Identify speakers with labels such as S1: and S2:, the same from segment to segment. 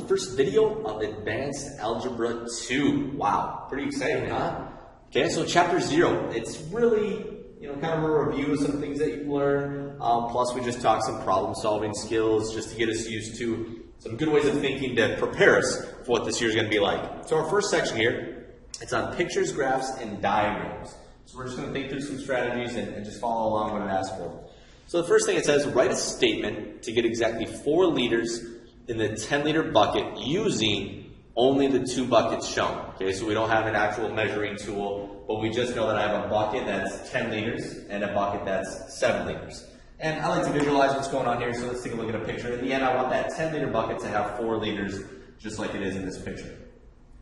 S1: first video of Advanced Algebra 2. Wow, pretty exciting, huh? Okay, so Chapter 0, it's really, kind of a review of some things that you've learned. Plus, we just talked some problem-solving skills just to get us used to some good ways of thinking to prepare us for what this year is going to be like. So our first section here, it's on pictures, graphs, and diagrams. So we're just going to think through some strategies and just follow along what it asks for. So the first thing it says, write a statement to get exactly 4 liters in the 10-liter bucket using only the 2 buckets shown. Okay, so we don't have an actual measuring tool, but we just know that I have a bucket that's 10 liters and a bucket that's 7 liters. And I like to visualize what's going on here, so let's take a look at a picture. In the end, I want that 10-liter bucket to have 4 liters, just like it is in this picture.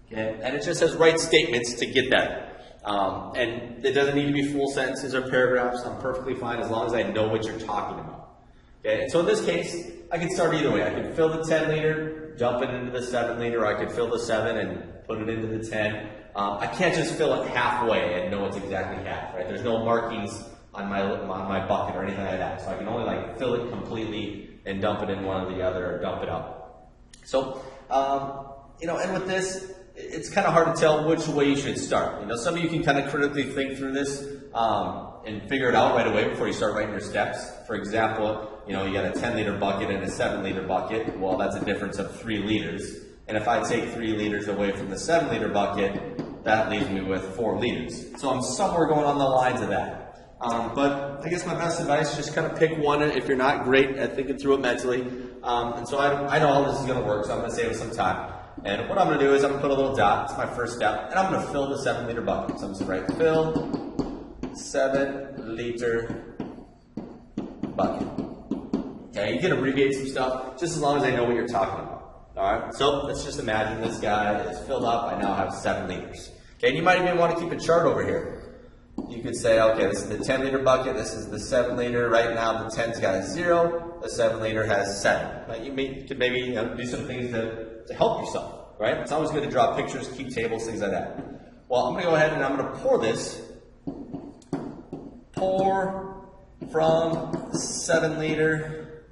S1: Okay, and it just says write statements to get that. And it doesn't need to be full sentences or paragraphs. I'm perfectly fine as long as I know what you're talking about. Okay, and so in this case, I can start either way. I can fill the 10 liter, dump it into the 7 liter, or I could fill the 7 and put it into the 10. I can't just fill it halfway and know it's exactly half, right? There's no markings on my bucket or anything like that. So I can only fill it completely and dump it in one or the other, or dump it out. So, and with this, it's kind of hard to tell which way you should start. Some of you can kind of critically think through this and figure it out right away before you start writing your steps. For example, you got a 10-liter bucket and a 7-liter bucket. Well, that's a difference of 3 liters. And if I take 3 liters away from the 7-liter bucket, that leaves me with 4 liters. So I'm somewhere going on the lines of that. But I guess my best advice, just kind of pick one if you're not great at thinking through it mentally. And so I know how this is going to work, so I'm going to save us some time. And what I'm going to do is I'm going to put a little dot. It's my first step. And I'm going to fill the 7-liter bucket. So I'm going to write fill 7-liter bucket. Okay, you can abbreviate some stuff just as long as I know what you're talking about. All right, so let's just imagine this guy is filled up. I now have 7 liters. Okay, and you might even want to keep a chart over here. You could say, okay, this is the 10-liter bucket. This is the 7-liter. Right now, the 10's got a 0. The 7-liter has 7. Right? You could maybe do some things to help yourself, right? It's always good to draw pictures, keep tables, things like that. Well, I'm going to go ahead and I'm going to pour this. Pour from 7-liter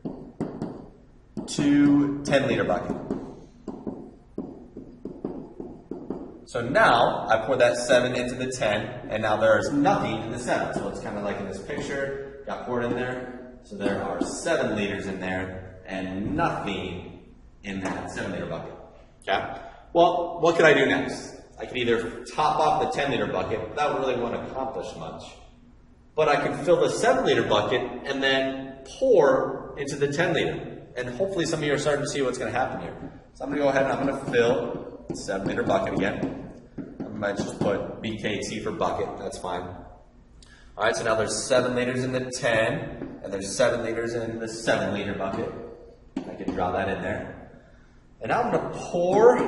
S1: to 10-liter bucket. So now I pour that 7 into the 10, and now there's nothing in the 7. So it's kind of like in this picture, got poured in there. So there are 7 liters in there and nothing in that 7-liter bucket. Okay? Well, what could I do next? I could either top off the 10-liter bucket without really want to accomplish much. But I could fill the 7-liter bucket and then pour into the 10-liter. And hopefully some of you are starting to see what's going to happen here. So I'm going to go ahead and I'm going to fill the 7-liter bucket again. I might just put BKT for bucket. That's fine. All right, so now there's 7 liters in the 10, and there's 7 liters in the 7-liter bucket. I can draw that in there. And now I'm going to pour.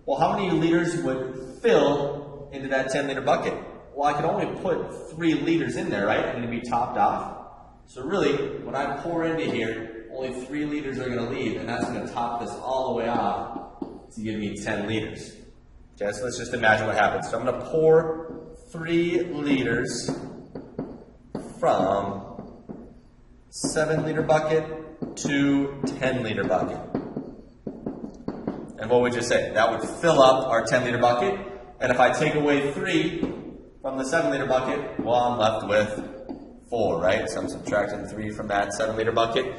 S1: Well, how many liters would fill into that 10-liter bucket? Well, I could only put 3 liters in there, right? And it'd be topped off. So really, when I pour into here, only 3 liters are going to leave, and that's going to top this all the way off to give me 10 liters. Okay, so let's just imagine what happens. So I'm going to pour 3 liters from 7-liter bucket to 10-liter bucket. And what would you say? That would fill up our 10-liter bucket. And if I take away 3 from the 7-liter bucket, well, I'm left with 4, right? So I'm subtracting 3 from that 7-liter bucket.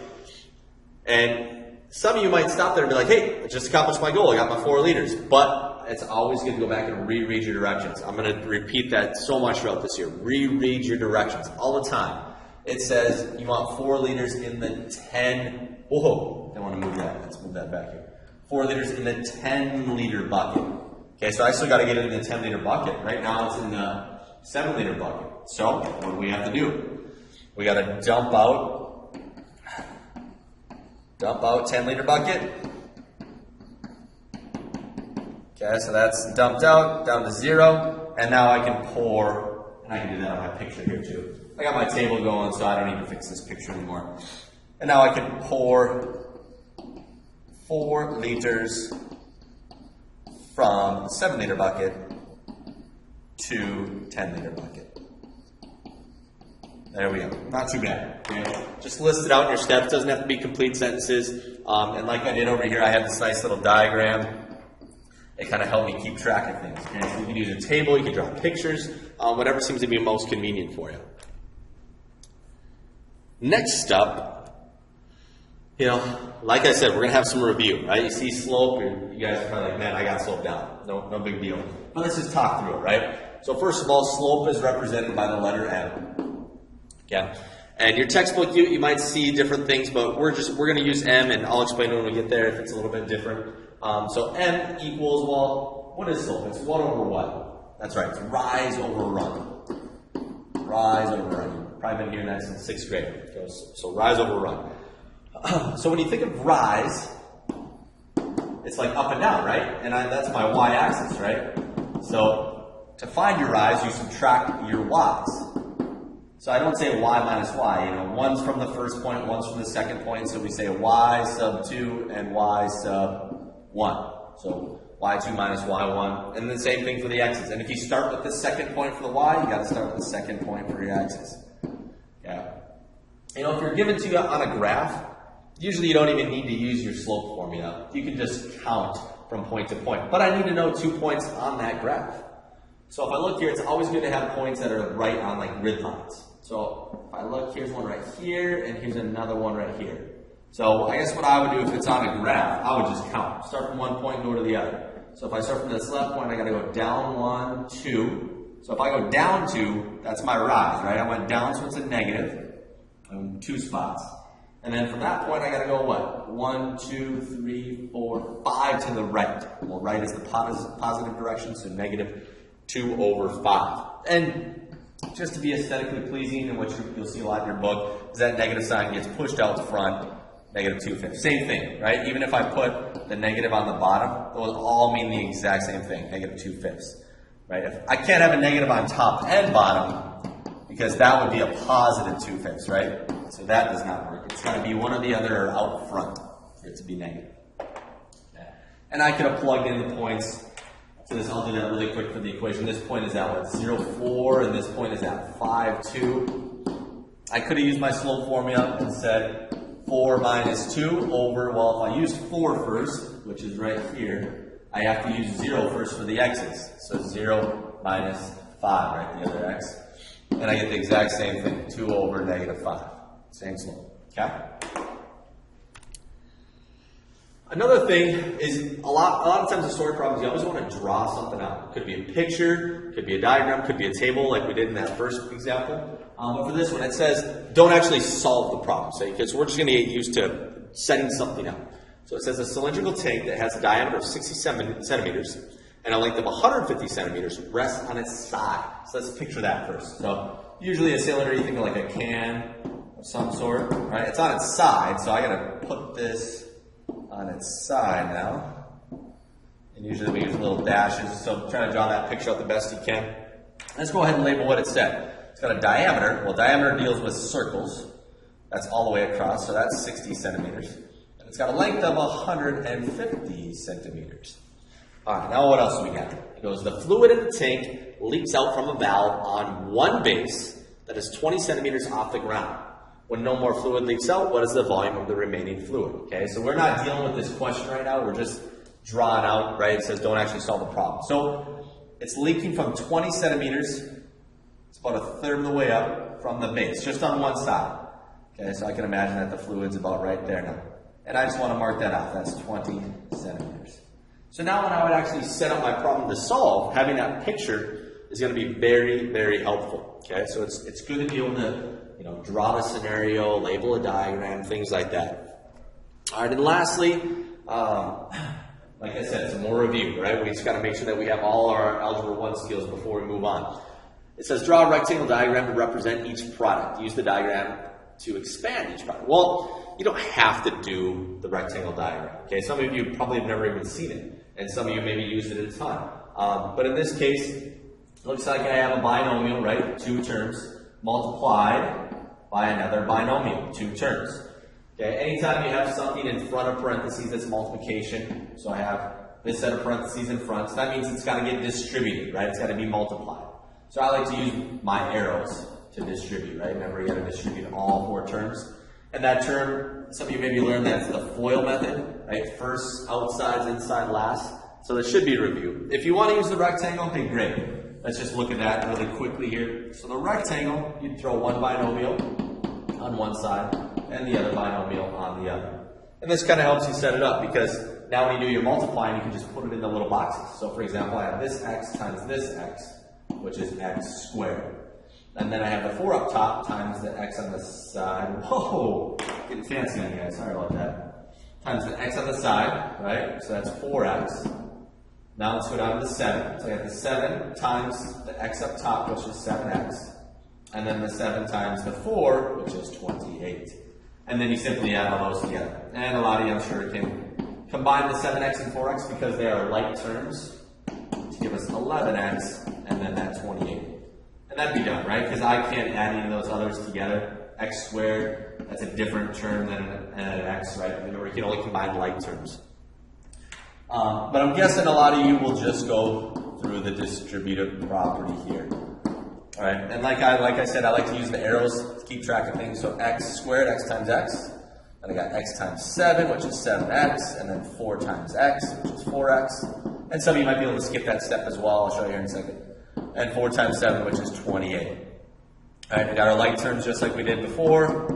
S1: And some of you might stop there and be like, hey, I just accomplished my goal. I got my 4 liters. But it's always good to go back and reread your directions. I'm going to repeat that so much throughout this year. Reread your directions all the time. It says you want 4 liters in the 10. Whoa, I want to move that. Let's move that back here. 4 liters in the 10-liter bucket. Okay, so I still got to get it in the 10-liter bucket. Right now it's in the 7-liter bucket. So what do we have to do? We got to dump out 10-liter bucket. Okay, so that's dumped out, down to 0, and now I can pour, and I can do that on my picture here too. I got my table going, so I don't need to fix this picture anymore. And now I can pour 4 liters from the 7-liter bucket to 10-liter bucket. There we go. Not too bad. Okay? Just list it out in your steps. Doesn't have to be complete sentences. And like I did over here, I have this nice little diagram. It kind of helped me keep track of things. Okay? So you can use a table, you can draw pictures, whatever seems to be most convenient for you. Next up, like I said, we're going to have some review, right? You see slope, you guys are probably like, man, I got slope down. No big deal. But let's just talk through it, right? So first of all, slope is represented by the letter M. Okay? And your textbook, you might see different things, but we're going to use M, and I'll explain when we get there if it's a little bit different. So M equals, well, what is slope? It's 1 over what? That's right, it's rise over run. Rise over run. You've probably been hearing that since 6th grade. So rise over run. So when you think of rise, it's like up and down, right? And that's my y-axis, right? So to find your rise, you subtract your y's. So I don't say y minus y. One's from the first point, one's from the second point. So we say y sub 2 and y sub 1. So y2 minus y1. And the same thing for the x's. And if you start with the second point for the y, you got to start with the second point for your x's. Yeah. If you're given to you on a graph, usually you don't even need to use your slope formula. You can just count from point to point. But I need to know 2 points on that graph. So if I look here, it's always good to have points that are right on like grid lines. So if I look, here's one right here, and here's another one right here. So I guess what I would do if it's on a graph, I would just count. Start from one point and go to the other. So if I start from this left point, I got to go down 1, 2. So if I go down 2, that's my rise, right? I went down, so it's a negative. 2 spots. And then from that point, I got to go what? 1, 2, 3, 4, 5 to the right. Well, right is the positive direction, so negative 2 over 5. And just to be aesthetically pleasing, and what you'll see a lot in your book, is that negative sign gets pushed out front, negative 2/5. Same thing, right? Even if I put the negative on the bottom, those all mean the exact same thing, negative 2/5. Right? If I can't have a negative on top and bottom, because that would be a positive 2/5, right? So that does not work. It's got to be one or the other or out front for it to be negative. Okay. And I could have plugged in the points to this. I'll do that really quick for the equation. This point is at what? 0, 4, and this point is at 5, 2. I could have used my slope formula and said 4 minus 2 over, well, if I use 4 first, which is right here, I have to use 0 first for the x's. So 0 minus 5, right, the other x. And I get the exact same thing, 2 over negative 5. Same slope, okay? Another thing is a lot of times in story problems, you always want to draw something out. It could be a picture, could be a diagram, could be a table like we did in that first example. But for this one, it says, don't actually solve the problem, because we're just going to get used to setting something up. So it says a cylindrical tank that has a diameter of 60 centimeters and a length of 150 centimeters rests on its side. So let's picture that first. So usually a cylinder, you think of like a can of some sort, right? It's on its side, so I got to put this on its side now. And usually we use little dashes, so try to draw that picture out the best you can. Let's go ahead and label what it said. It's got a diameter. Well, diameter deals with circles. That's all the way across, so that's 60 centimeters. And it's got a length of 150 centimeters. All right, now what else do we got? It goes, the fluid in the tank leaks out from a valve on one base that is 20 centimeters off the ground. When no more fluid leaks out, what is the volume of the remaining fluid? Okay, so we're not dealing with this question right now. We're just drawing out, right? It says don't actually solve the problem. So it's leaking from 20 centimeters. It's about a third of the way up from the base, just on one side. Okay, so I can imagine that the fluid's about right there now. And I just want to mark that off. That's 20 centimeters. So now when I would actually set up my problem to solve, having that picture is going to be very, very helpful. Okay, so it's good to be able to draw the scenario, label a diagram, things like that. All right, and lastly, like I said, some more review, right? We just got to make sure that we have all our Algebra 1 skills before we move on. It says draw a rectangle diagram to represent each product. Use the diagram to expand each product. Well, you don't have to do the rectangle diagram. Okay, some of you probably have never even seen it, and some of you maybe used it a ton. But in this case, it looks like I have a binomial, right? 2 terms multiplied by another binomial, 2 terms. Okay, anytime you have something in front of parentheses, it's multiplication. So I have this set of parentheses in front. So that means it's got to get distributed, right? It's got to be multiplied. So I like to use my arrows to distribute, right? Remember, you got to distribute all 4 terms. And that term, some of you maybe learned that's the FOIL method, right? First, outsides, inside, last. So there should be a review. If you want to use the rectangle, okay, great. Let's just look at that really quickly here. So the rectangle, you'd throw one binomial on one side and the other binomial on the other. And this kind of helps you set it up because now when you do your multiplying, you can just put it in the little boxes. So for example, I have this x times this x, which is x squared. And then I have the 4 up top times the x on the side. Whoa, getting fancy on you guys, sorry about that. Times the x on the side, right? So that's 4x. Now let's go down to the 7. So I have the 7 times the x up top, which is 7x. And then the 7 times the 4, which is 28. And then you simply add all those together. And a lot of you, I'm sure, can combine the 7x and 4x because they are like terms to give us 11x and then that 28. And that'd be done, right? Because I can't add any of those others together. X squared, that's a different term than an x, right? Remember, you can only combine like terms. But I'm guessing a lot of you will just go through the distributive property here. All right, and like I said, I like to use the arrows to keep track of things. So x squared, x times x. And I got x times 7, which is 7x, and then 4 times x, which is 4x. And some of you might be able to skip that step as well. I'll show you here in a second. And 4 times 7, which is 28. All right, we got our like terms just like we did before.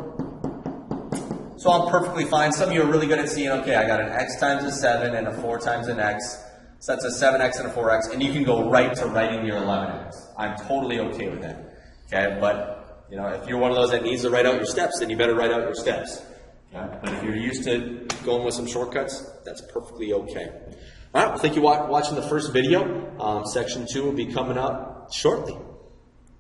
S1: So I'm perfectly fine. Some of you are really good at seeing, okay, I got an x times a 7 and a 4 times an x. So that's a 7x and a 4x, and you can go right to writing your 11x. I'm totally okay with that. Okay, but you know, if you're one of those that needs to write out your steps, then you better write out your steps. Okay? But if you're used to going with some shortcuts, that's perfectly okay. All right, well, thank you for watching the first video. Section 2 will be coming up shortly.